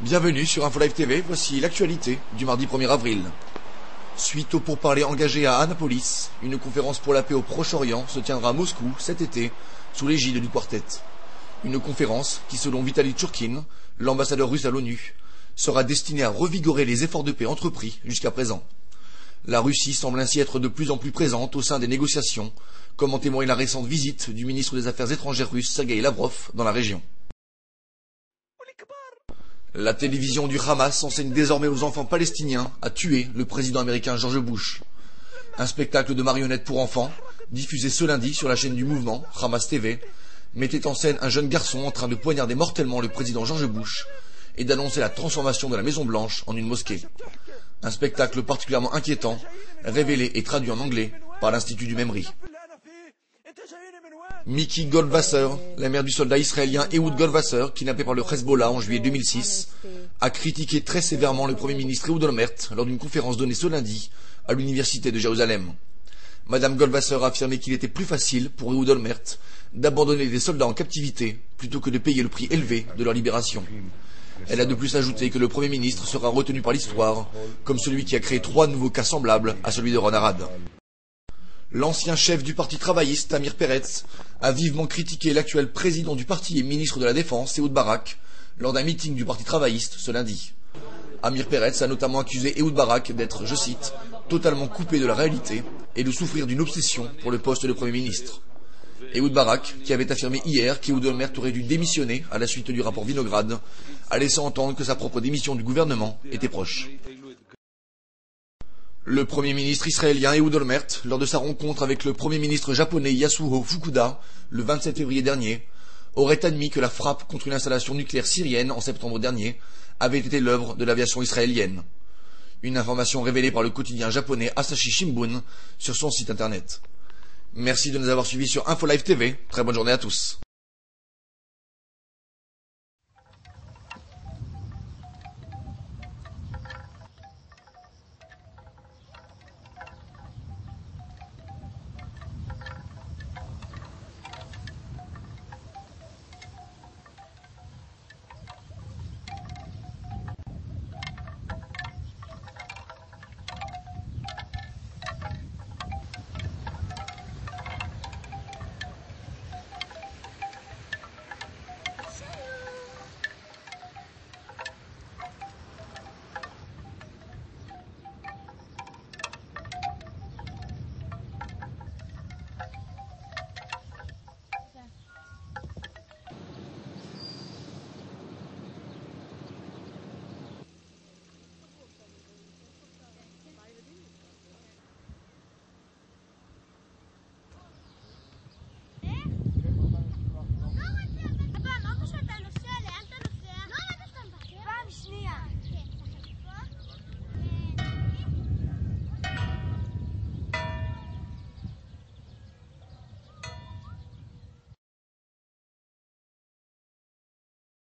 Bienvenue sur InfoLive TV, voici l'actualité du mardi 1er avril. Suite aux pourparlers engagés à Annapolis, une conférence pour la paix au Proche-Orient se tiendra à Moscou cet été, sous l'égide du Quartet. Une conférence qui, selon Vitaly Tchurkin, l'ambassadeur russe à l'ONU, sera destinée à revigorer les efforts de paix entrepris jusqu'à présent. La Russie semble ainsi être de plus en plus présente au sein des négociations, comme en témoigne la récente visite du ministre des Affaires étrangères russe Sergueï Lavrov dans la région. La télévision du Hamas enseigne désormais aux enfants palestiniens à tuer le président américain George Bush. Un spectacle de marionnettes pour enfants, diffusé ce lundi sur la chaîne du mouvement, Hamas TV, mettait en scène un jeune garçon en train de poignarder mortellement le président George Bush et d'annoncer la transformation de la Maison Blanche en une mosquée. Un spectacle particulièrement inquiétant, révélé et traduit en anglais par l'Institut du Memri. Miki Goldwasser, la mère du soldat israélien Ehud Goldwasser, kidnappé par le Hezbollah en juillet 2006, a critiqué très sévèrement le Premier ministre Ehud Olmert lors d'une conférence donnée ce lundi à l'Université de Jérusalem. Madame Goldwasser a affirmé qu'il était plus facile pour Ehud Olmert d'abandonner des soldats en captivité plutôt que de payer le prix élevé de leur libération. Elle a de plus ajouté que le Premier ministre sera retenu par l'histoire comme celui qui a créé 3 nouveaux cas semblables à celui de Ron Arad. L'ancien chef du parti travailliste, Amir Peretz, a vivement critiqué l'actuel président du parti et ministre de la Défense, Ehud Barak, lors d'un meeting du parti travailliste ce lundi. Amir Peretz a notamment accusé Ehud Barak d'être, je cite, totalement coupé de la réalité et de souffrir d'une obsession pour le poste de Premier ministre. Ehud Barak, qui avait affirmé hier qu'Ehud Olmert aurait dû démissionner à la suite du rapport Vinograd, a laissé entendre que sa propre démission du gouvernement était proche. Le Premier ministre israélien Ehud Olmert, lors de sa rencontre avec le Premier ministre japonais Yasuo Fukuda le 27 février dernier, aurait admis que la frappe contre une installation nucléaire syrienne en septembre dernier avait été l'œuvre de l'aviation israélienne. Une information révélée par le quotidien japonais Asahi Shimbun sur son site internet. Merci de nous avoir suivis sur InfoLive TV. Très bonne journée à tous.